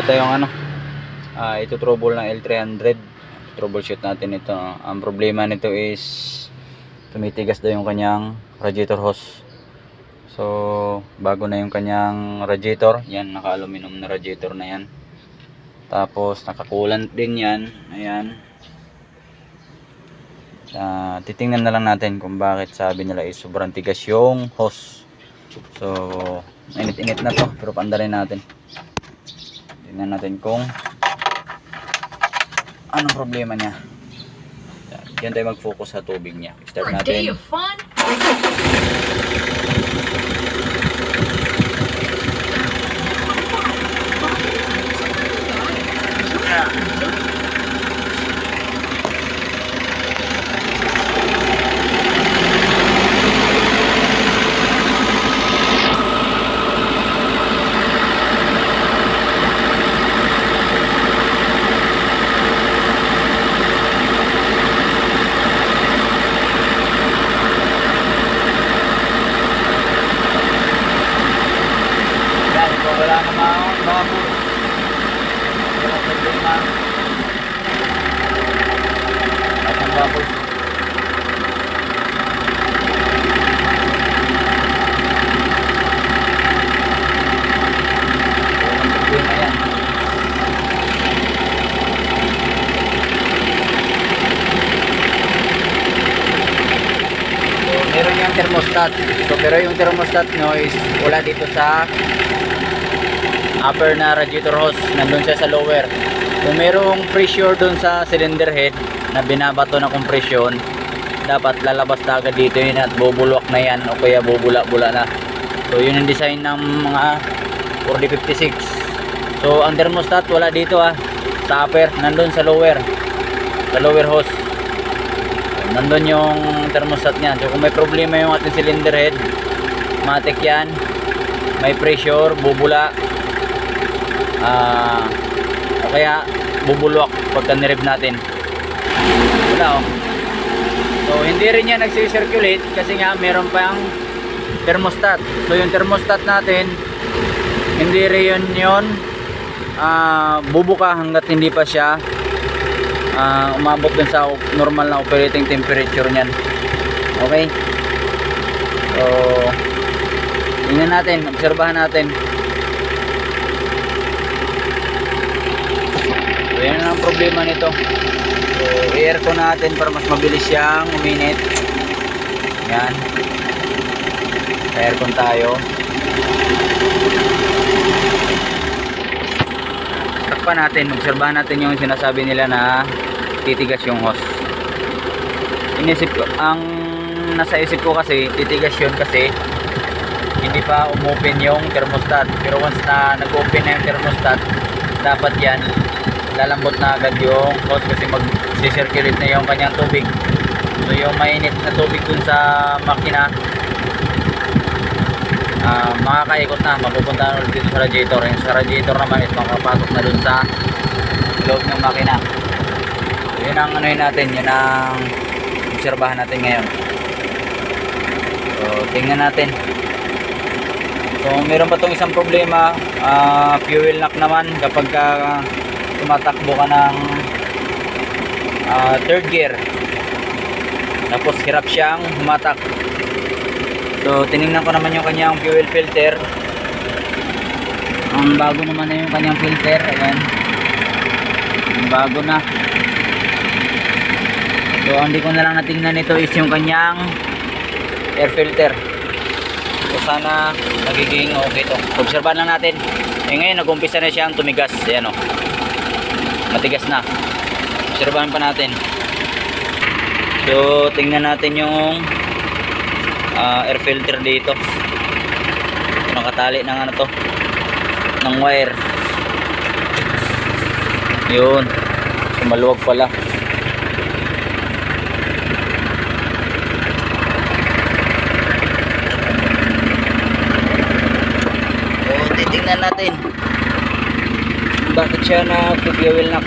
tayong ano, ito trouble ng L300. Troubleshoot natin ito. Ang problema nito is tumitigas daw yung kanyang radiator hose. So bago na yung kanyang radiator, yan, naka aluminum na radiator na yan. Tapos nakakulant din yan, ayan. Titingnan na lang natin kung bakit sabi nila is sobrang tigas yung hose. So init-init na to, pero paandarin natin. Tingnan natin kung anong problema niya. Diyan tayo mag-focus sa tubig niya. Start natin. Wala namang bubbles. Wala problema. At ang bubbles. Walang problema yan. So, meron yung thermostat. So, pero yung thermostat nyo is wala dito sa upper na radiator hose, nandun siya sa lower. Kung merong pressure dun sa cylinder head na binabato na compression, dapat lalabas na agad dito yun at bubulwak na yan o kaya bubula-bula na. So yun yung design ng mga 4056. So ang thermostat wala dito sa upper, nandun sa lower hose. Nandun yung thermostat niyan. So kung may problema yung ating cylinder head, matik yan, may pressure, bubula, o kaya bubulwak pagka nirib natin. Wala So hindi rin yan nagsisirculate kasi nga meron pa yung thermostat. So yung thermostat natin hindi rin yun bubuka hanggat hindi pa siya umabot dun sa normal na operating temperature nyan. Okay, so tingnan natin, obserbahan natin. So yan ang problema nito. So i-aircon natin para mas mabilis siyang uminit. Yan, aircon tayo. Takpan natin, obserbahan natin yung sinasabi nila na titigas yung hose. Inisip ko, ang nasa isip ko kasi titigas yun kasi hindi pa umopen yung thermostat. Pero once na nag-open na yung thermostat, dapat yan lalambot na agad yung hose kasi mag-circulate na yung kanyang tubig. So yung mainit na tubig dun sa makina, makakaikot na, mapupunta na ulit dito sa radiator. Yung sa radiator naman is makapasok na dun sa loob ng makina. So yun ang ano natin, yun ang obserbahan natin ngayon. So tingnan natin. So meron pa tong isang problema, fuel knock naman kapag tumatakbo ka ng third gear, tapos hirap siyang humatak. So tinignan ko naman yung kanyang fuel filter. Ang bago naman na yung kanyang filter, ayan, bago na. So ang di ko na lang natingnan nito is yung kanyang air filter. So sana nagiging okay to. Obserbahan lang natin. Ngayon nag-umpisa na siyang tumigas. Ayan matigas na. Obserbahan pa natin. So tingnan natin yung air filter dito. Nakatali ng ano to, ng wire. Yun, so maluwag pala. So titingnan natin bakit siya nag-fuel knock.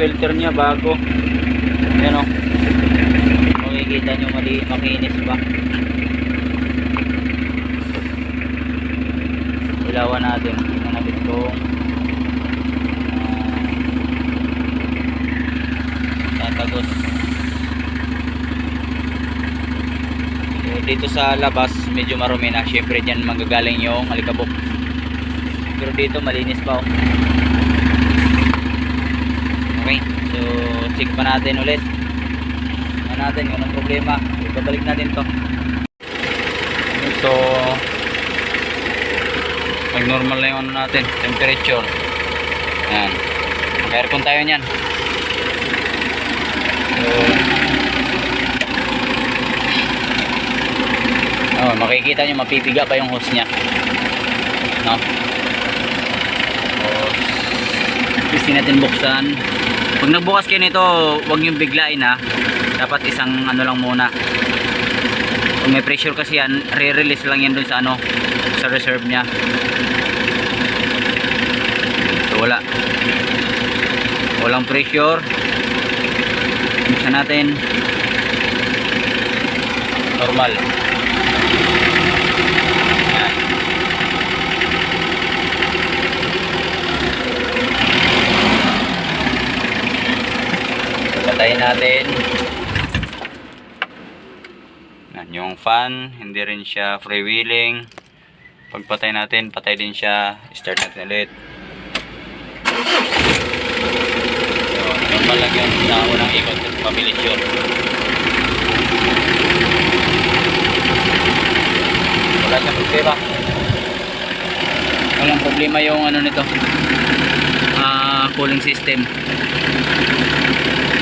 filter niya bago. Ayan o. Makikita nyo makinis ba. Ilawan natin. Tingnan natin kung tatagos. So, dito sa labas medyo marumi na. Syempre dyan magagaling yung alikabok. Pero dito malinis pa oh. Okay, so check pa natin ulit. Ano natin kung anong problema. Ibabalik natin to. So mag normal na yung ano natin, temperature. Ayan, mag-aircon tayo nyan. So makikita nyo mapipiga pa yung hose nya, no? Gusto natin buksan. Pag nagbukas kayo nito, huwag nyo biglain ha. Dapat isang ano lang muna. Kung may pressure kasi yan, re-release lang yan dun sa ano, sa reserve nya. So walang pressure. Buksan natin. Normal. Patayin natin. Yan, yung fan, hindi rin siya freewheeling. Pagpatay natin, patay din siya. Start natin ulit. So, normal lang yun sa unang ikot kasi pabilis yun. Wala siyang problema. Walang problema yung ano nito, cooling system.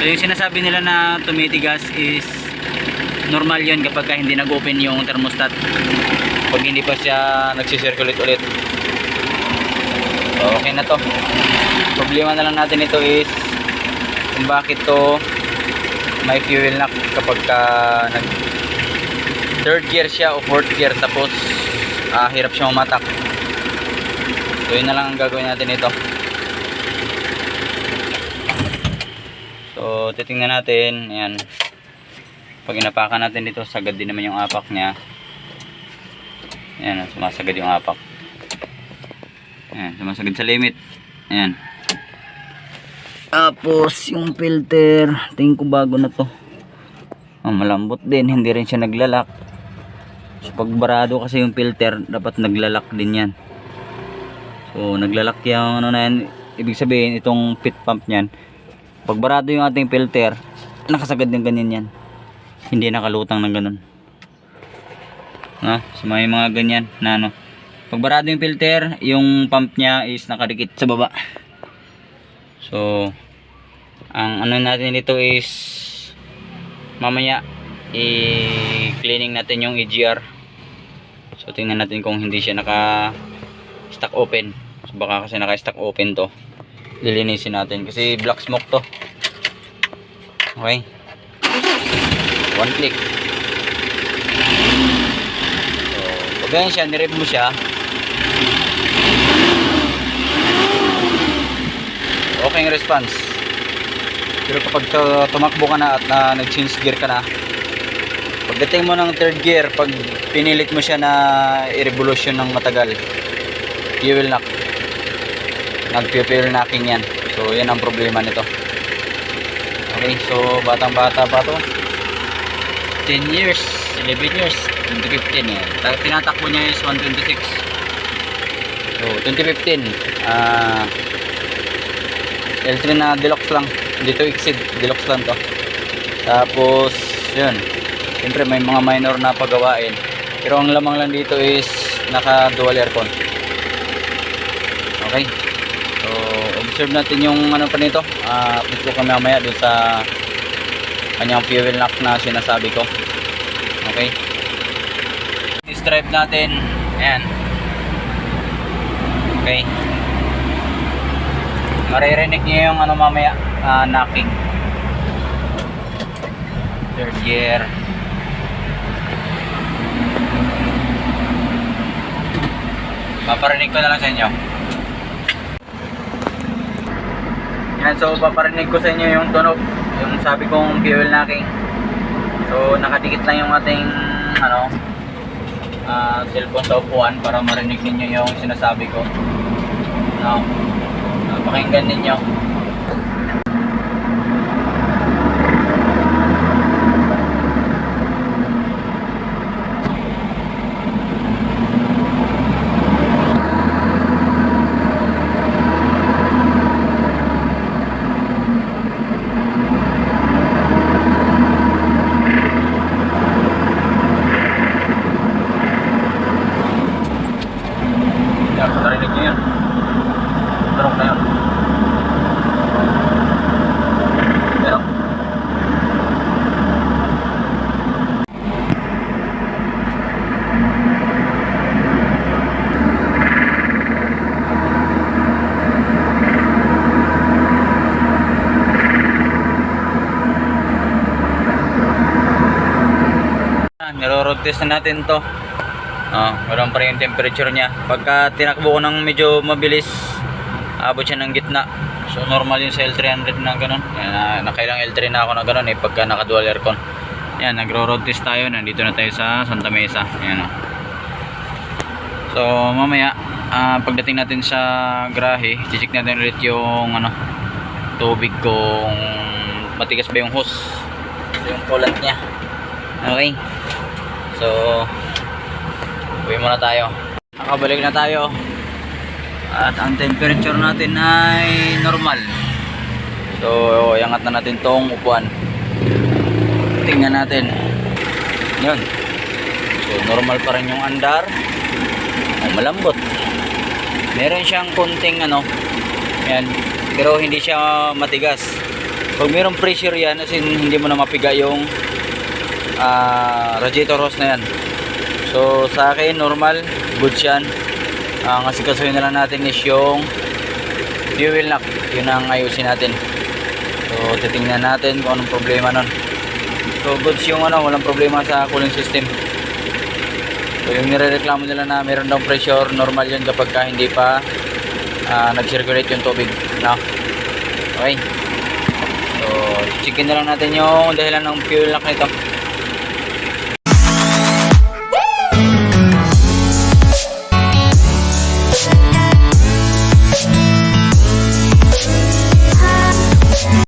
So yung sinasabi nila na tumitigas is normal yun kapag hindi nag-open yung thermostat, pag hindi pa siya nagsisirculate ulit. So okay na to. Problema na lang natin ito is kung bakit to may fuel knock kapag nag third gear siya o fourth gear, tapos hirap siya umatak. So yun na lang ang gagawin natin ito. So titingnan natin, ayan. Pag inapakan natin dito, sagad din naman yung apak niya. Ayan, sumasagad yung apak. Ayan, sumasagad sa limit. Ayan. Tapos yung filter, tingin ko bago na to. Malambot din, hindi rin siya naglalak. So pag barado kasi yung filter, dapat naglalak din yan. So naglalak yung ano na yan, ibig sabihin itong pit pump niyan. Pag barado yung ating filter, nakasagad din ganyan yan. Hindi nakalutang ng ganun. So may mga ganyan na ano. Pag barado yung filter, yung pump niya is nakadikit sa baba. So ang ano natin dito is mamaya i-cleaning natin yung EGR. So tingnan natin kung hindi siya naka-stock open. So baka kasi naka-stock open to. Lilinisin natin kasi black smoke to. Okay, one click. So pag ganyan siya, nirib mo siya, okay yung response. Pero kapag tumakbo ka na at nag-change gear ka na, pagdating mo ng third gear, pag pinilit mo siya na i-revolution ng matagal, fuel knock, nag-fuel knocking yan. So yan ang problema nito. Okay, so batang bata pa to, 10 years, 11 years, 2015 yan. Tinatakbo niya is 126. So 2015 L3 na deluxe lang, dito exceed, deluxe lang to. Tapos yun, siyempre may mga minor na pagawain, pero ang lamang lang dito is naka dual aircon. Okay, so observe natin yung ano pa nito. Update ko kami mamaya dun sa kanyang fuel knock na sinasabi ko. Okay, stripe natin, ayan. Okay, maririnig niyo yung ano mamaya, knocking. Third gear. Paparinig ko na lang sa inyo. Yan, so paparinig ko sa inyo yung tunog, yung sabi kong fuel knocking. So nakadikit lang yung ating cellphone sa upuan para marinig ninyo yung sinasabi ko. No? Pakinggan ninyo. Narinig nyo yun. Turok na yun. Pero niro-road test na natin to. Meron pa rin yung temperature niya. Pagka tinakbo ko ng medyo mabilis, abot siya ng gitna. So normal yung sa L300 na ganun. Yan, nakailang L3 na ako na ganun pagka naka dual aircon. Yan, nagro-road test tayo. Nandito na tayo sa Santa Mesa. Yan, So mamaya, pagdating natin sa garahe, check natin ulit yung tubig kung matigas ba yung hose, yung coolant niya. Okay. So uwi muna tayo. Nakabalik na tayo. At ang temperature natin ay normal. So iangat na natin tong upuan. Tingnan natin. Yun. So normal pa rin yung andar. Malambot. Meron siyang konting yan. Pero hindi siya matigas. Pag mayroong pressure yan, as in hindi mo na mapiga yung radiator hose na yan. So sa akin normal, good yan. Ang asikasuhin na lang natin is yung fuel knock. Yun ang ayusin natin. So titingnan natin kung anong problema nun. So goods yung walang problema sa cooling system. So yung nirereklamo nila na meron daw pressure, normal yun kapag hindi pa nag-circulate yung tubig. Okay. So checkin na lang natin yung dahilan ng fuel knock nito.